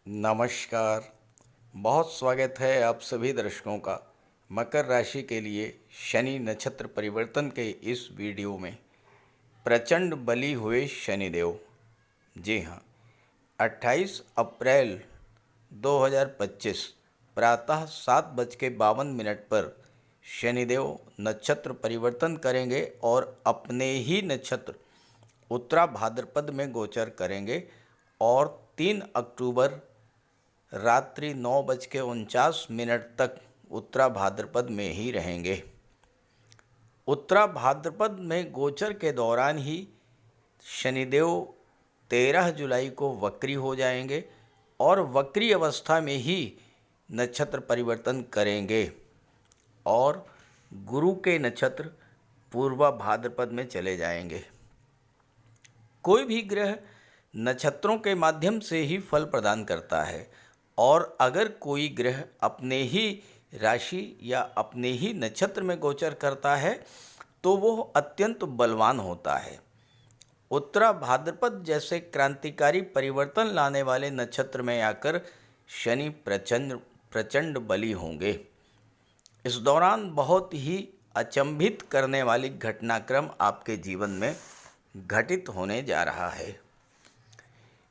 नमस्कार। बहुत स्वागत है आप सभी दर्शकों का मकर राशि के लिए शनि नक्षत्र परिवर्तन के इस वीडियो में। प्रचंड बली हुए शनिदेव। जी हाँ, 28 अप्रैल 2025 प्रातः 7:52 पर शनिदेव नक्षत्र परिवर्तन करेंगे और अपने ही नक्षत्र उत्तरा भाद्रपद में गोचर करेंगे और 3 अक्टूबर रात्रि 9:49 तक उत्तरा भाद्रपद में ही रहेंगे। उत्तरा भाद्रपद में गोचर के दौरान ही शनिदेव 13 जुलाई को वक्री हो जाएंगे और वक्री अवस्था में ही नक्षत्र परिवर्तन करेंगे और गुरु के नक्षत्र पूर्वा भाद्रपद में चले जाएंगे। कोई भी ग्रह नक्षत्रों के माध्यम से ही फल प्रदान करता है और अगर कोई ग्रह अपने ही राशि या अपने ही नक्षत्र में गोचर करता है तो वो अत्यंत बलवान होता है। उत्तरा भाद्रपद जैसे क्रांतिकारी परिवर्तन लाने वाले नक्षत्र में आकर शनि प्रचंड बली होंगे। इस दौरान बहुत ही अचंभित करने वाली घटनाक्रम आपके जीवन में घटित होने जा रहा है।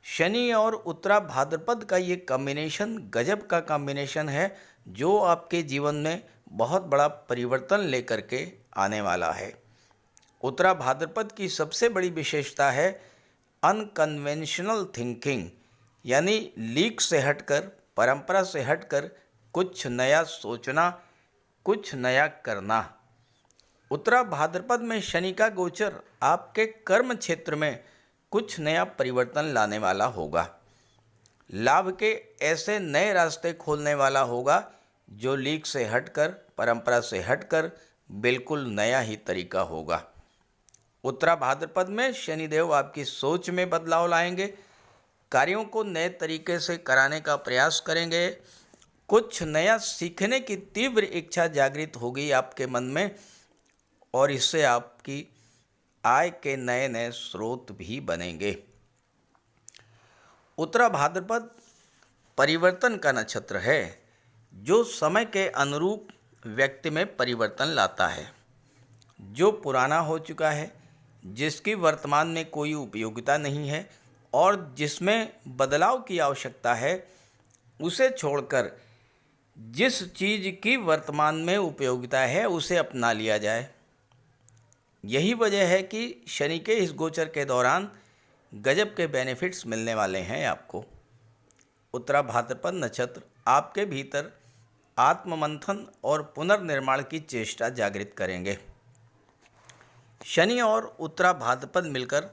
शनि और उत्तरा भाद्रपद का ये कॉम्बिनेशन गजब का कॉम्बिनेशन है जो आपके जीवन में बहुत बड़ा परिवर्तन लेकर के आने वाला है। उत्तरा भाद्रपद की सबसे बड़ी विशेषता है अनकन्वेंशनल थिंकिंग, यानी लीक से हटकर, परंपरा से हटकर कुछ नया सोचना, कुछ नया करना। उत्तरा भाद्रपद में शनि का गोचर आपके कर्म क्षेत्र में कुछ नया परिवर्तन लाने वाला होगा। लाभ के ऐसे नए रास्ते खोलने वाला होगा जो लीक से हटकर, परंपरा से हटकर बिल्कुल नया ही तरीका होगा। उत्तरा भाद्रपद में शनिदेव आपकी सोच में बदलाव लाएंगे, कार्यों को नए तरीके से कराने का प्रयास करेंगे, कुछ नया सीखने की तीव्र इच्छा जागृत होगी आपके मन में और इससे आपकी आय के नए नए स्रोत भी बनेंगे। उत्तरा भाद्रपद परिवर्तन का नक्षत्र है जो समय के अनुरूप व्यक्ति में परिवर्तन लाता है। जो पुराना हो चुका है, जिसकी वर्तमान में कोई उपयोगिता नहीं है और जिसमें बदलाव की आवश्यकता है, उसे छोड़कर जिस चीज़ की वर्तमान में उपयोगिता है उसे अपना लिया जाए। यही वजह है कि शनि के इस गोचर के दौरान गजब के बेनिफिट्स मिलने वाले हैं आपको। उत्तरा भाद्रपद नक्षत्र आपके भीतर आत्ममंथन और पुनर्निर्माण की चेष्टा जागृत करेंगे। शनि और उत्तरा भाद्रपद मिलकर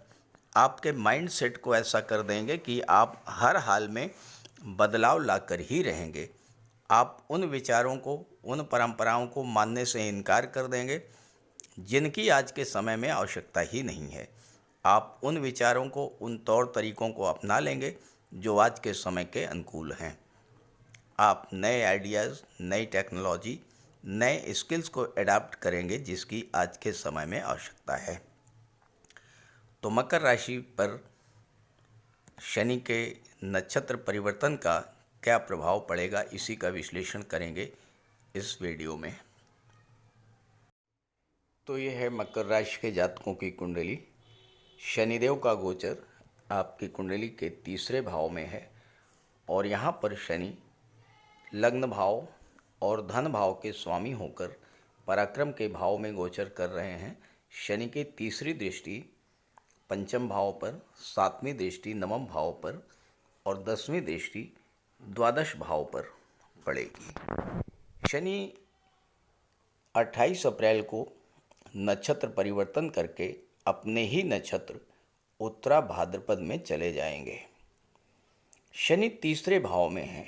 आपके माइंड सेट को ऐसा कर देंगे कि आप हर हाल में बदलाव लाकर ही रहेंगे। आप उन विचारों को, उन परंपराओं को मानने से इनकार कर देंगे जिनकी आज के समय में आवश्यकता ही नहीं है। आप उन विचारों को, उन तौर तरीकों को अपना लेंगे जो आज के समय के अनुकूल हैं। आप नए आइडियाज़, नई टेक्नोलॉजी, नए स्किल्स को एडाप्ट करेंगे जिसकी आज के समय में आवश्यकता है। तो मकर राशि पर शनि के नक्षत्र परिवर्तन का क्या प्रभाव पड़ेगा, इसी का विश्लेषण करेंगे इस वीडियो में। तो ये है मकर राशि के जातकों की कुंडली। शनिदेव का गोचर आपकी कुंडली के तीसरे भाव में है और यहाँ पर शनि लग्न भाव और धन भाव के स्वामी होकर पराक्रम के भाव में गोचर कर रहे हैं। शनि की तीसरी दृष्टि पंचम भाव पर, सातवीं दृष्टि नवम भाव पर और 10वीं दृष्टि द्वादश भाव पर पड़ेगी। शनि 28 अप्रैल को नक्षत्र परिवर्तन करके अपने ही नक्षत्र उत्तरा भाद्रपद में चले जाएंगे। शनि तीसरे भाव में है।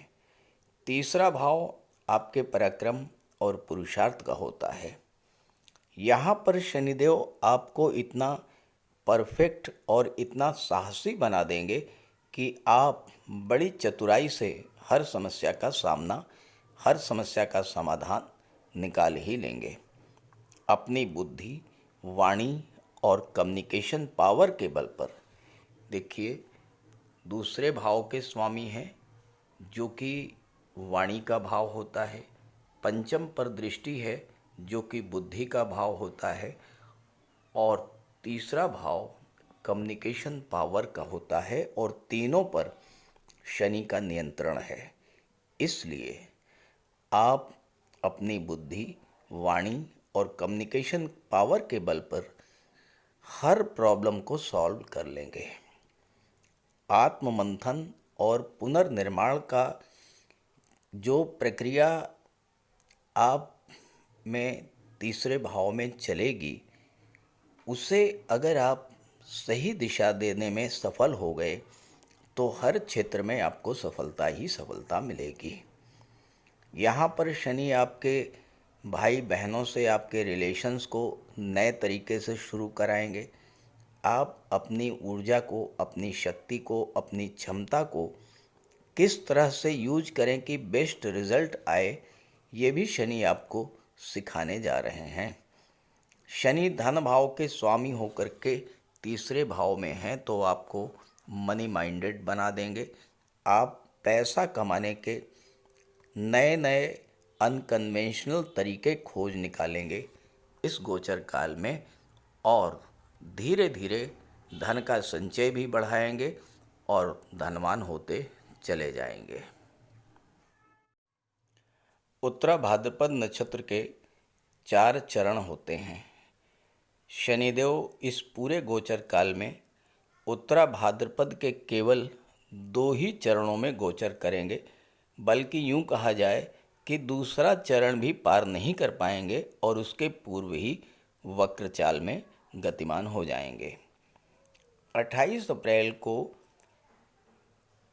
तीसरा भाव आपके पराक्रम और पुरुषार्थ का होता है। यहाँ पर शनिदेव आपको इतना परफेक्ट और इतना साहसी बना देंगे कि आप बड़ी चतुराई से हर समस्या का सामना, हर समस्या का समाधान निकाल ही लेंगे। अपनी बुद्धि, वाणी और कम्युनिकेशन पावर के बल पर, देखिए दूसरे भाव के स्वामी हैं जो कि वाणी का भाव होता है, पंचम पर दृष्टि है जो कि बुद्धि का भाव होता है, और तीसरा भाव कम्युनिकेशन पावर का होता है, और तीनों पर शनि का नियंत्रण है। इसलिए आप अपनी बुद्धि, वाणी और कम्युनिकेशन पावर के बल पर हर प्रॉब्लम को सॉल्व कर लेंगे। आत्म मंथन और पुनर्निर्माण का जो प्रक्रिया आप में तीसरे भाव में चलेगी, उसे अगर आप सही दिशा देने में सफल हो गए तो हर क्षेत्र में आपको सफलता ही सफलता मिलेगी। यहाँ पर शनि आपके भाई बहनों से आपके रिलेशंस को नए तरीके से शुरू कराएंगे। आप अपनी ऊर्जा को, अपनी शक्ति को, अपनी क्षमता को किस तरह से यूज करें कि बेस्ट रिजल्ट आए, ये भी शनि आपको सिखाने जा रहे हैं। शनि धन भाव के स्वामी होकर के तीसरे भाव में हैं तो आपको मनी माइंडेड बना देंगे। आप पैसा कमाने के नए नए अनकन्वेंशनल तरीके खोज निकालेंगे इस गोचर काल में, और धीरे धीरे धन का संचय भी बढ़ाएंगे और धनवान होते चले जाएंगे। उत्तरा भाद्रपद नक्षत्र के 4 चरण होते हैं। शनिदेव इस पूरे गोचर काल में उत्तरा भाद्रपद के केवल 2 ही चरणों में गोचर करेंगे, बल्कि यूं कहा जाए कि दूसरा चरण भी पार नहीं कर पाएंगे और उसके पूर्व ही वक्र चाल में गतिमान हो जाएंगे। 28 अप्रैल को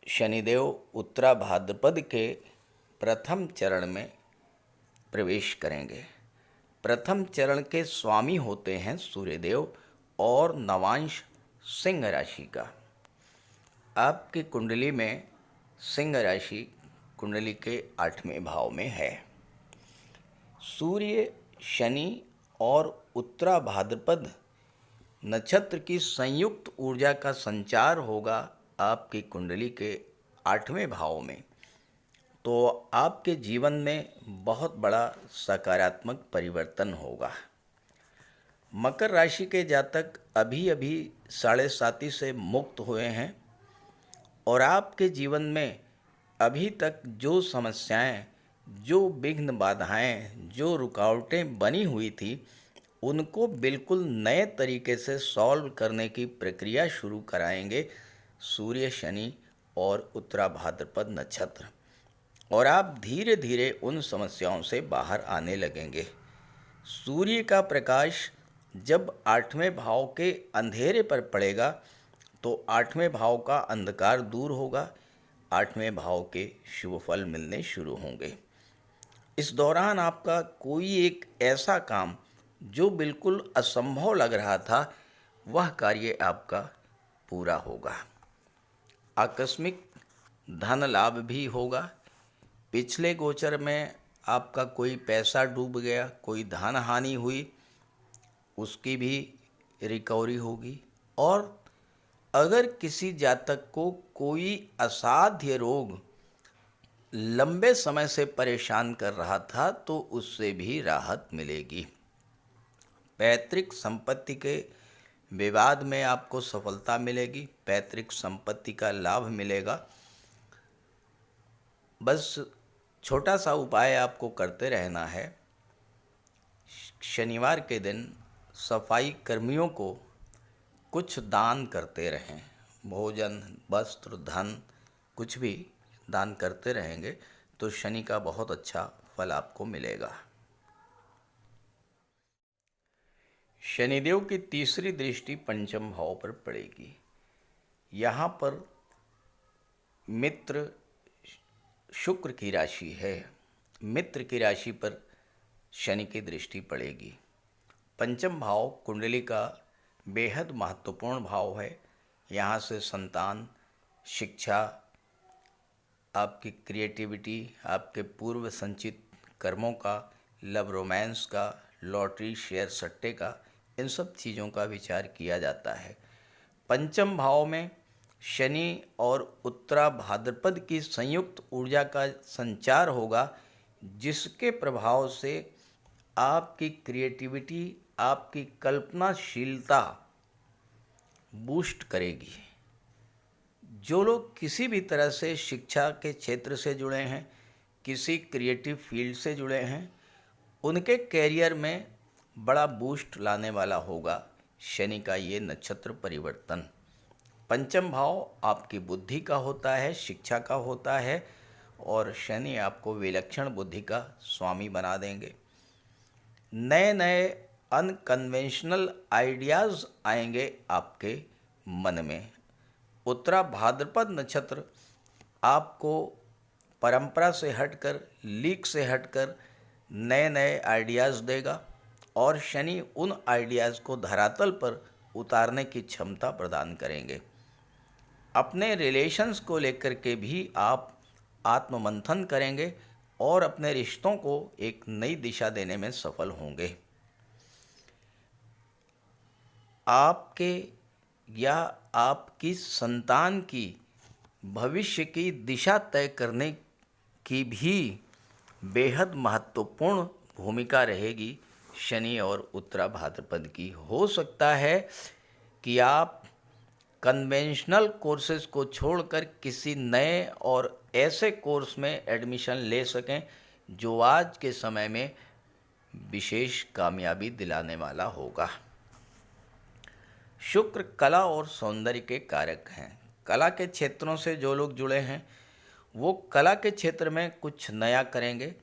शनिदेव उत्तरा भाद्रपद के प्रथम चरण में प्रवेश करेंगे। प्रथम चरण के स्वामी होते हैं सूर्यदेव और नवांश सिंह राशि का। आपकी कुंडली में सिंह राशि कुंडली के 8वें भाव में है। सूर्य, शनि और उत्तरा भाद्रपद नक्षत्र की संयुक्त ऊर्जा का संचार होगा आपकी कुंडली के 8वें भाव में, तो आपके जीवन में बहुत बड़ा सकारात्मक परिवर्तन होगा। मकर राशि के जातक अभी अभी 7.5 से मुक्त हुए हैं और आपके जीवन में अभी तक जो समस्याएं, जो विघ्न बाधाएं, जो रुकावटें बनी हुई थी, उनको बिल्कुल नए तरीके से सॉल्व करने की प्रक्रिया शुरू कराएंगे सूर्य, शनि और उत्तरा भाद्रपद नक्षत्र, और आप धीरे धीरे उन समस्याओं से बाहर आने लगेंगे। सूर्य का प्रकाश जब 8वें भाव के अंधेरे पर पड़ेगा तो 8वें भाव का अंधकार दूर होगा, 8वें भाव के शुभ फल मिलने शुरू होंगे। इस दौरान आपका कोई एक ऐसा काम जो बिल्कुल असंभव लग रहा था, वह कार्य आपका पूरा होगा। आकस्मिक धन लाभ भी होगा। पिछले गोचर में आपका कोई पैसा डूब गया, कोई धन हानि हुई, उसकी भी रिकवरी होगी। और अगर किसी जातक को कोई असाध्य रोग लंबे समय से परेशान कर रहा था तो उससे भी राहत मिलेगी। पैतृक संपत्ति के विवाद में आपको सफलता मिलेगी, पैतृक संपत्ति का लाभ मिलेगा। बस छोटा सा उपाय आपको करते रहना है। शनिवार के दिन सफाई कर्मियों को कुछ दान करते रहें, भोजन, वस्त्र, धन, कुछ भी दान करते रहेंगे तो शनि का बहुत अच्छा फल आपको मिलेगा। शनिदेव की तीसरी दृष्टि पंचम भाव पर पड़ेगी। यहाँ पर मित्र शुक्र की राशि है, मित्र की राशि पर शनि की दृष्टि पड़ेगी। पंचम भाव कुंडली का बेहद महत्वपूर्ण भाव है। यहाँ से संतान, शिक्षा, आपकी क्रिएटिविटी, आपके पूर्व संचित कर्मों का, लव रोमांस का, लॉटरी, शेयर सट्टे का, इन सब चीज़ों का विचार किया जाता है। पंचम भाव में शनि और उत्तरा भाद्रपद की संयुक्त ऊर्जा का संचार होगा, जिसके प्रभाव से आपकी क्रिएटिविटी, आपकी कल्पनाशीलता बूस्ट करेगी। जो लोग किसी भी तरह से शिक्षा के क्षेत्र से जुड़े हैं, किसी क्रिएटिव फील्ड से जुड़े हैं, उनके कैरियर में बड़ा बूस्ट लाने वाला होगा शनि का ये नक्षत्र परिवर्तन। पंचम भाव आपकी बुद्धि का होता है, शिक्षा का होता है, और शनि आपको विलक्षण बुद्धि का स्वामी बना देंगे। नए नए अनकन्वेंशनल आइडियाज़ आएंगे आपके मन में। उत्तरा भाद्रपद नक्षत्र आपको परंपरा से हटकर, लीक से हटकर नए नए आइडियाज़ देगा, और शनि उन आइडियाज़ को धरातल पर उतारने की क्षमता प्रदान करेंगे। अपने रिलेशंस को लेकर के भी आप आत्ममंथन करेंगे और अपने रिश्तों को एक नई दिशा देने में सफल होंगे। आपके या आपकी संतान की भविष्य की दिशा तय करने की भी बेहद महत्वपूर्ण भूमिका रहेगी शनि और उत्तरा भाद्रपद की। हो सकता है कि आप कन्वेंशनल कोर्सेज को छोड़कर किसी नए और ऐसे कोर्स में एडमिशन ले सकें जो आज के समय में विशेष कामयाबी दिलाने वाला होगा। शुक्र कला और सौंदर्य के कारक हैं। कला के क्षेत्रों से जो लोग जुड़े हैं वो कला के क्षेत्र में कुछ नया करेंगे,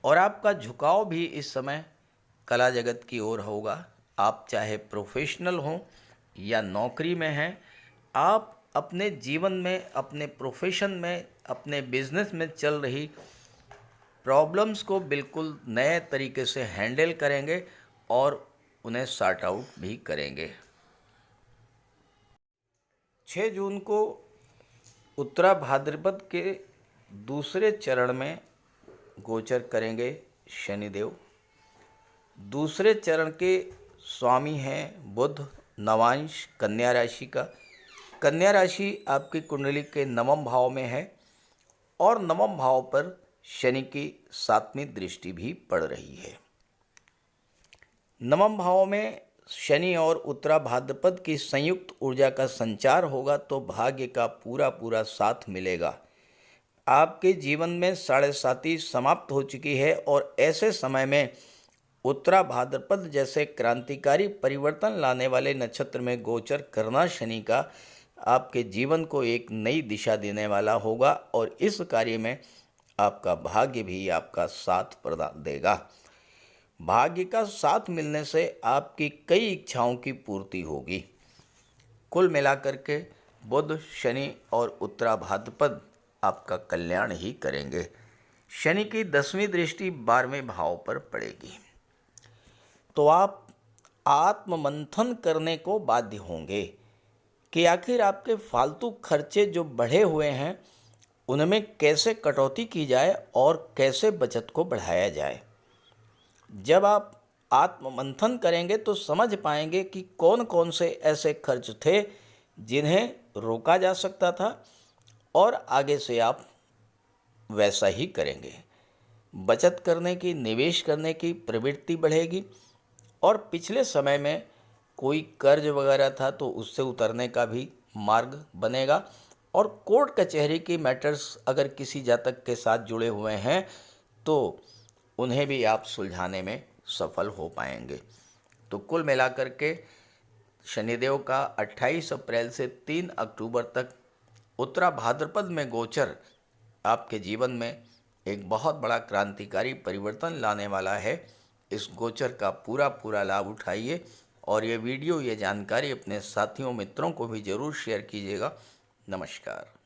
और आपका झुकाव भी इस समय कला जगत की ओर होगा। आप चाहे प्रोफेशनल हों या नौकरी में हैं, आप अपने जीवन में, अपने प्रोफेशन में, अपने बिजनेस में चल रही प्रॉब्लम्स को बिल्कुल नए तरीके से हैंडल करेंगे और उन्हें सॉर्ट आउट भी करेंगे। 6 जून को उत्तरा भाद्रपद के दूसरे चरण में गोचर करेंगे शनिदेव। दूसरे चरण के स्वामी हैं बुध, नवांश कन्या राशि का। कन्या राशि आपकी कुंडली के 9वें भाव में है, और 9वें भाव पर शनि की 7वीं दृष्टि भी पड़ रही है। 9वें भाव में शनि और उत्तरा भाद्रपद की संयुक्त ऊर्जा का संचार होगा तो भाग्य का पूरा पूरा साथ मिलेगा। आपके जीवन में 7.5 समाप्त हो चुकी है, और ऐसे समय में उत्तरा भाद्रपद जैसे क्रांतिकारी परिवर्तन लाने वाले नक्षत्र में गोचर करना शनि का आपके जीवन को एक नई दिशा देने वाला होगा, और इस कार्य में आपका भाग्य भी आपका साथ प्रदान देगा। भाग्य का साथ मिलने से आपकी कई इच्छाओं की पूर्ति होगी। कुल मिलाकर के बुध, शनि और उत्तरा भाद्रपद आपका कल्याण ही करेंगे। शनि की 10वीं दृष्टि 12वें भाव पर पड़ेगी, तो आप आत्ममंथन करने को बाध्य होंगे कि आखिर आपके फालतू खर्चे जो बढ़े हुए हैं उनमें कैसे कटौती की जाए और कैसे बचत को बढ़ाया जाए। जब आप आत्ममंथन करेंगे तो समझ पाएंगे कि कौन कौन से ऐसे खर्च थे जिन्हें रोका जा सकता था, और आगे से आप वैसा ही करेंगे। बचत करने की, निवेश करने की प्रवृत्ति बढ़ेगी, और पिछले समय में कोई कर्ज वगैरह था तो उससे उतरने का भी मार्ग बनेगा, और कोर्ट कचहरी की मैटर्स अगर किसी जातक के साथ जुड़े हुए हैं तो उन्हें भी आप सुलझाने में सफल हो पाएंगे। तो कुल मिलाकर के शनिदेव का 28 अप्रैल से 3 अक्टूबर तक उत्तरा भाद्रपद में गोचर आपके जीवन में एक बहुत बड़ा क्रांतिकारी परिवर्तन लाने वाला है। इस गोचर का पूरा पूरा लाभ उठाइए, और ये वीडियो, ये जानकारी अपने साथियों, मित्रों को भी ज़रूर शेयर कीजिएगा। नमस्कार।